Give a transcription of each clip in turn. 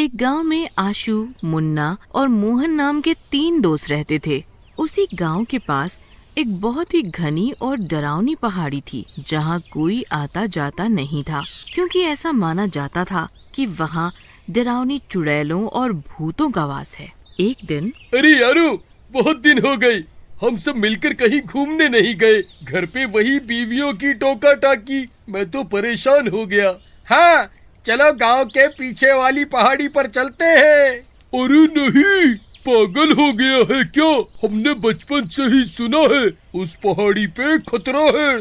एक गांव में आशु, मुन्ना और मोहन नाम के 3 दोस्त रहते थे। उसी गांव के पास एक बहुत ही घनी और डरावनी पहाड़ी थी, जहां कोई आता जाता नहीं था, क्योंकि ऐसा माना जाता था कि वहां डरावनी चुड़ैलों और भूतों का वास है। एक दिन, अरे यारो, बहुत दिन हो गए, हम सब मिलकर कहीं घूमने नहीं गए। घर पे वही बीवियों की टोका टाकी, मैं तो परेशान हो गया। हाँ, चलो गांव के पीछे वाली पहाड़ी पर चलते हैं। अरे नहीं, पागल हो गया है क्या? हमने बचपन से ही सुना है उस पहाड़ी पे खतरा है।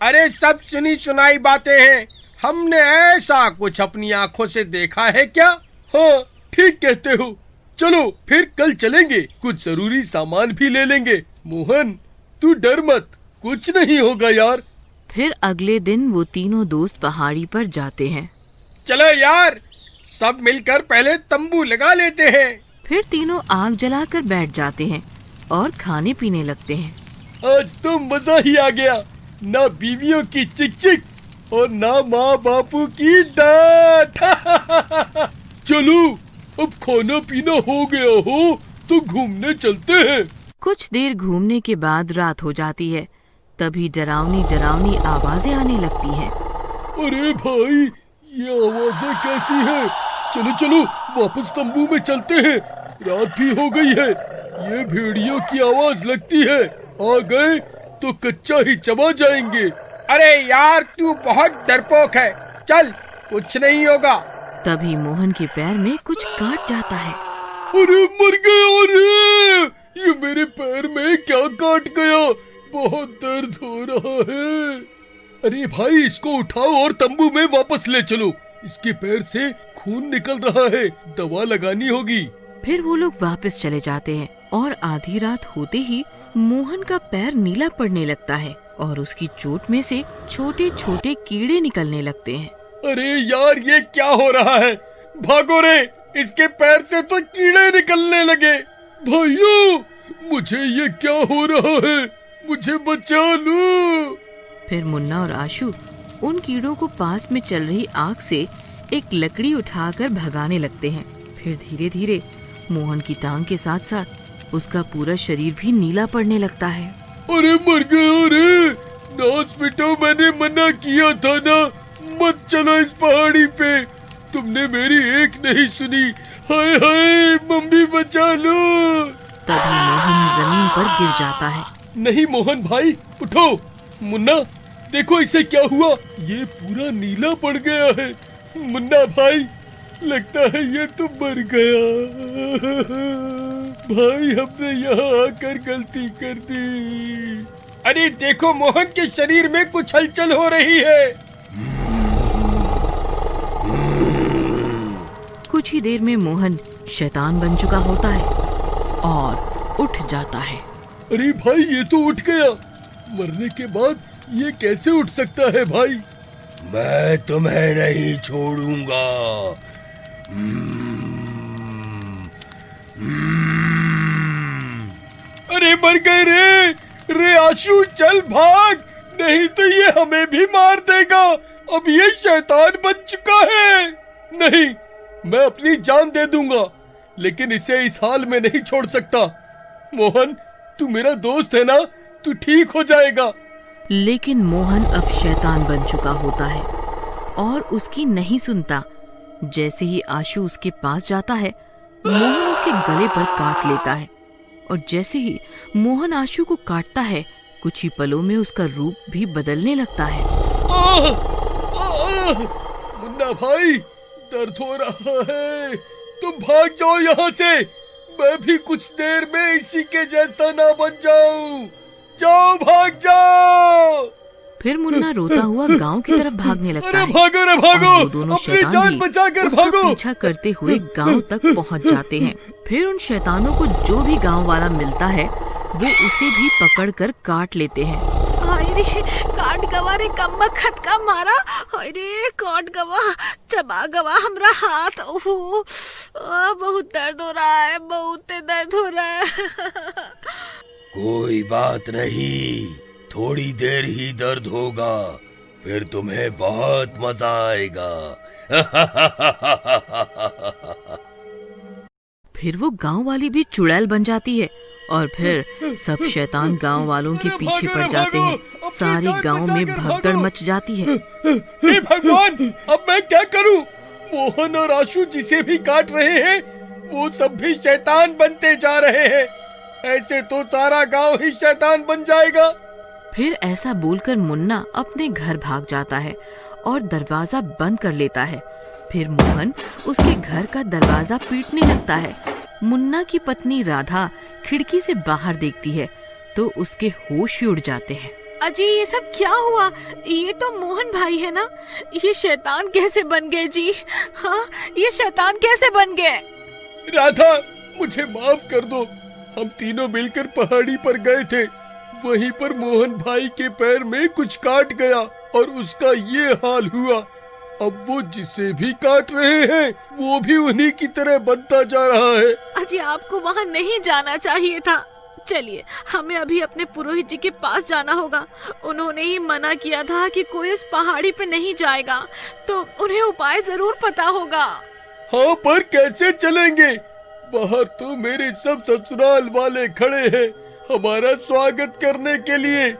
अरे सब सुनी सुनाई बातें हैं, हमने ऐसा कुछ अपनी आंखों से देखा है क्या? हाँ, ठीक कहते हो। चलो फिर कल चलेंगे, कुछ जरूरी सामान भी ले लेंगे। मोहन, तू डर मत, कुछ नहीं होगा यार। फिर अगले दिन वो तीनों दोस्त पहाड़ी पर जाते हैं। चलो यार, सब मिलकर पहले तंबू लगा लेते हैं। फिर तीनों आग जलाकर बैठ जाते हैं और खाने पीने लगते हैं। आज तो मजा ही आ गया, ना बीवियों की चिक चिक और ना माँ बापू की डांट। चलो, अब खाना पीना हो गया हो तो घूमने चलते हैं। कुछ देर घूमने के बाद रात हो जाती है। तभी डरावनी डरावनी आवाजें आने लगती हैं। अरे भाई, ये आवाजें कैसी है? चलो चलो वापस तंबू में चलते हैं, रात भी हो गई है। ये भेड़ियों की आवाज लगती है, आ गए तो कच्चा ही चबा जाएंगे। अरे यार, तू बहुत डरपोक है, चल कुछ नहीं होगा। तभी मोहन के पैर में कुछ काट जाता है। अरे मर गया! अरे ये मेरे पैर में क्या काट गया? बहुत दर्द हो रहा है। अरे भाई, इसको उठाओ और तंबू में वापस ले चलो, इसके पैर से खून निकल रहा है, दवा लगानी होगी। फिर वो लोग वापस चले जाते हैं और आधी रात होते ही मोहन का पैर नीला पड़ने लगता है और उसकी चोट में से छोटे छोटे कीड़े निकलने लगते हैं। अरे यार, ये क्या हो रहा है? भागो रे, इसके पैर से तो कीड़े निकलने लगे। भाइयों, मुझे ये क्या हो रहा है? मुझे बचा लो। फिर मुन्ना और आशु उन कीड़ों को पास में चल रही आग से एक लकड़ी उठाकर भगाने लगते हैं। फिर धीरे धीरे मोहन की टांग के साथ साथ उसका पूरा शरीर भी नीला पड़ने लगता है। अरे मर गया रे! नास बेटा, मैंने मना किया था ना, मत चलो इस पहाड़ी पे। तुमने मेरी एक नहीं सुनी। हाय हाय, मम्मी बचा लो। तभी मोहन जमीन पर गिर जाता है। नहीं मोहन भाई, उठो। मुन्ना, देखो इसे क्या हुआ, ये पूरा नीला पड़ गया है। मुन्ना भाई, लगता है ये तो मर गया। भाई, हमने यहाँ आकर गलती कर दी। अरे देखो, मोहन के शरीर में कुछ हलचल हो रही है। कुछ ही देर में मोहन शैतान बन चुका होता है और उठ जाता है। अरे भाई, ये तो उठ गया। मरने के बाद ये कैसे उठ सकता है भाई? मैं तुम्हें नहीं छोड़ूंगा। अरे मर गए रे! रे आशु, चल भाग, नहीं तो ये हमें भी मार देगा। अब ये शैतान बन चुका है। नहीं, मैं अपनी जान दे दूंगा, लेकिन इसे इस हाल में नहीं छोड़ सकता। मोहन, तू मेरा दोस्त है ना, तू ठीक हो जाएगा। लेकिन मोहन अब शैतान बन चुका होता है और उसकी नहीं सुनता। जैसे ही आशु उसके पास जाता है, मोहन उसके गले पर काट लेता है और जैसे ही मोहन आशु को काटता है, कुछ ही पलों में उसका रूप भी बदलने लगता है। मुन्ना भाई, दर्द हो रहा है, तुम भाग जाओ यहाँ से। मैं भी कुछ देर में इसी के जैसा ना बन जाऊं। जाओ, भाग जाओ। फिर मुन्ना रोता हुआ गांव की तरफ भागने लगता है। अरे भागो रे भागो, और वो दोनों अपनी शैतान जान भी बचाकर उसका भागो। पीछा करते हुए गांव तक पहुंच जाते हैं। फिर उन शैतानों को जो भी गांव वाला मिलता है, वो उसे भी पकड़कर काट लेते हैं। हाय रे, काट गवा रे, कम्मा खत का मारा। हाय रे, काट गवा, चबा गवा हमरा हाथ। ओहो, बहुत दर्द हो रहा है, बहुत दर्द हो रहा है। कोई बात नहीं, थोड़ी देर ही दर्द होगा, फिर तुम्हें बहुत मजा आएगा। फिर वो गांव वाली भी चुड़ैल बन जाती है और फिर सब शैतान गांव वालों के पीछे पड़ जाते हैं। सारे गांव में भगदड़ मच जाती है। हे भगवान, अब मैं क्या करूं? मोहन और आशु जिसे भी काट रहे हैं वो सब भी शैतान बनते जा रहे हैं। ऐसे तो सारा गांव ही शैतान बन जाएगा। फिर ऐसा बोलकर मुन्ना अपने घर भाग जाता है और दरवाजा बंद कर लेता है। फिर मोहन उसके घर का दरवाजा पीटने लगता है। मुन्ना की पत्नी राधा खिड़की से बाहर देखती है तो उसके होश ही उड़ जाते हैं। अजी, ये सब क्या हुआ? ये तो मोहन भाई है ना? ये शैतान कैसे बन गए जी? हाँ, ये शैतान कैसे बन गए? राधा, मुझे माफ कर दो। हम तीनों मिलकर पहाड़ी पर गए थे। वहीं पर मोहन भाई के पैर में कुछ काट गया और उसका ये हाल हुआ। अब वो जिसे भी काट रहे हैं वो भी उन्हीं की तरह बनता जा रहा है। अजी, आपको वहाँ नहीं जाना चाहिए था। चलिए, हमें अभी अपने पुरोहित जी के पास जाना होगा। उन्होंने ही मना किया था कि कोई इस पहाड़ी पे नहीं जाएगा, तो उन्हें उपाय जरूर पता होगा। हाँ, पर कैसे चलेंगे? बाहर तो मेरे सब ससुराल वाले खड़े हैं हमारा स्वागत करने के लिए।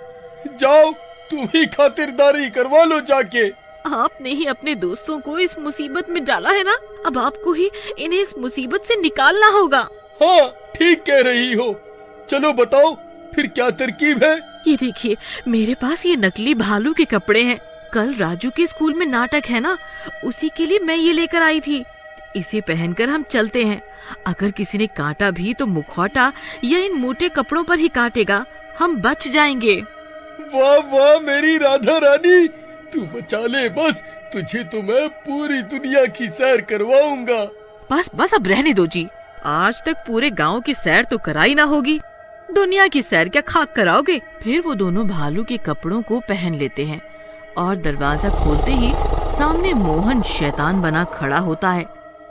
जाओ, तुम ही खातिरदारी करवा लो जाके। आपने ही अपने दोस्तों को इस मुसीबत में डाला है ना, अब आपको ही इन्हें इस मुसीबत से निकालना होगा। हाँ, ठीक कह रही हो। चलो बताओ, फिर क्या तरकीब है? ये देखिए, मेरे पास ये नकली भालू के कपड़े हैं। कल राजू के स्कूल में नाटक है ना, उसी के लिए मैं ये लेकर आई थी। इसे पहनकर हम चलते हैं। अगर किसी ने काटा भी तो मुखौटा या इन मोटे कपड़ों पर ही काटेगा, हम बच जाएंगे। वाह वाह मेरी राधा रानी, तू बचा ले बस। तुझे तो मैं पूरी दुनिया की सैर करवाऊंगा। बस बस, अब रहने दो जी। आज तक पूरे गांव की सैर तो कराई ना होगी, दुनिया की सैर क्या खाक कराओगे? फिर वो दोनों भालू के कपड़ों को पहन लेते हैं और दरवाजा खोलते ही सामने मोहन शैतान बना खड़ा होता है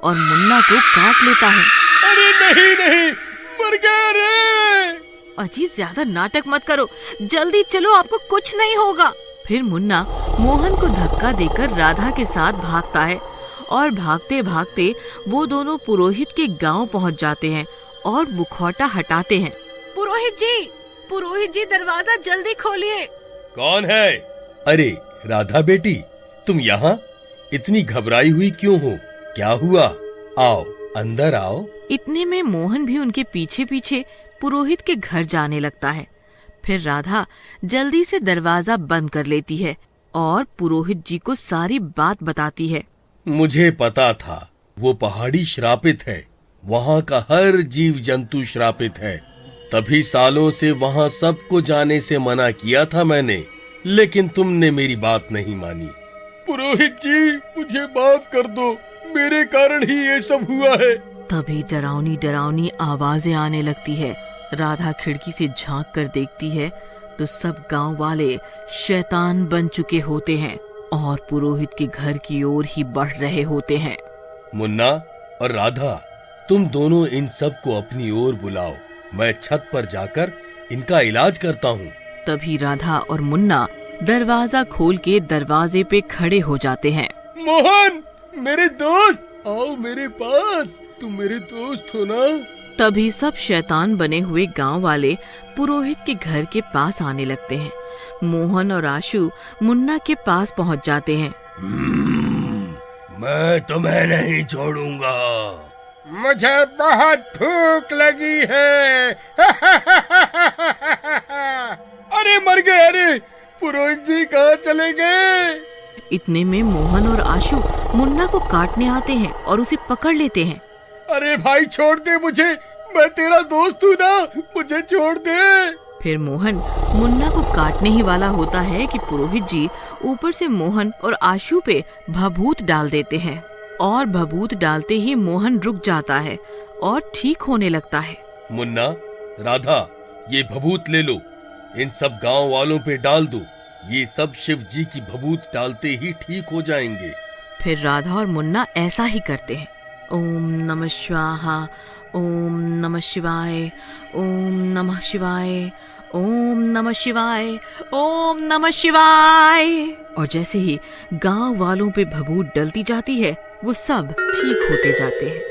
और मुन्ना को काट लेता है। अरे नहीं नहीं, मर गया रे। अजी, ज्यादा नाटक मत करो, जल्दी चलो, आपको कुछ नहीं होगा। फिर मुन्ना मोहन को धक्का देकर राधा के साथ भागता है और भागते भागते वो दोनों पुरोहित के गांव पहुंच जाते हैं और मुखौटा हटाते हैं। पुरोहित जी, दरवाजा जल्दी खोलिए। कौन है? अरे राधा बेटी, तुम यहाँ इतनी घबराई हुई क्यों हो? क्या हुआ? आओ, अंदर आओ। इतने में मोहन भी उनके पीछे पीछे पुरोहित के घर जाने लगता है। फिर राधा जल्दी से दरवाजा बंद कर लेती है और पुरोहित जी को सारी बात बताती है। मुझे पता था वो पहाड़ी श्रापित है, वहाँ का हर जीव जंतु श्रापित है। तभी सालों से वहाँ सबको जाने से मना किया था मैंने, लेकिन तुमने मेरी बात नहीं मानी। पुरोहित जी, मुझे माफ कर दो, मेरे कारण ही ये सब हुआ है। तभी डरावनी डरावनी आवाजें आने लगती है। राधा खिड़की से झांक कर देखती है तो सब गांव वाले शैतान बन चुके होते हैं और पुरोहित के घर की ओर ही बढ़ रहे होते हैं। मुन्ना और राधा, तुम दोनों इन सब को अपनी ओर बुलाओ, मैं छत पर जाकर इनका इलाज करता हूँ। तभी राधा और मुन्ना दरवाजा खोल के दरवाजे पे खड़े हो जाते हैं। मोहन, मेरे दोस्त, आओ मेरे पास, तुम मेरे दोस्त हो ना? तभी सब शैतान बने हुए गांव वाले पुरोहित के घर के पास आने लगते हैं। मोहन और आशु मुन्ना के पास पहुंच जाते हैं। मैं तुम्हें नहीं छोड़ूंगा। मुझे बहुत भूख लगी है। अरे मर गए। अरे पुरोहित जी कहाँ चले गए? इतने में मोहन और आशु मुन्ना को काटने आते हैं और उसे पकड़ लेते हैं। अरे भाई, छोड़ दे मुझे, मैं तेरा दोस्त हूँ ना, मुझे छोड़ दे। फिर मोहन मुन्ना को काटने ही वाला होता है कि पुरोहित जी ऊपर से मोहन और आशु पे भभूत डाल देते हैं और भभूत डालते ही मोहन रुक जाता है और ठीक होने लगता है। मुन्ना, राधा, ये भभूत ले लो, इन सब गांव वालों पे डाल दो। ये सब शिव जी की भभूत डालते ही ठीक हो जाएंगे। फिर राधा और मुन्ना ऐसा ही करते हैं। ओम नमः स्वाहा, ओम नमः शिवाय, ओम नमः शिवाय, ओम नमः शिवाय, ओम नमः शिवाय। और जैसे ही गांव वालों पे भभूत डलती जाती है वो सब ठीक होते जाते हैं।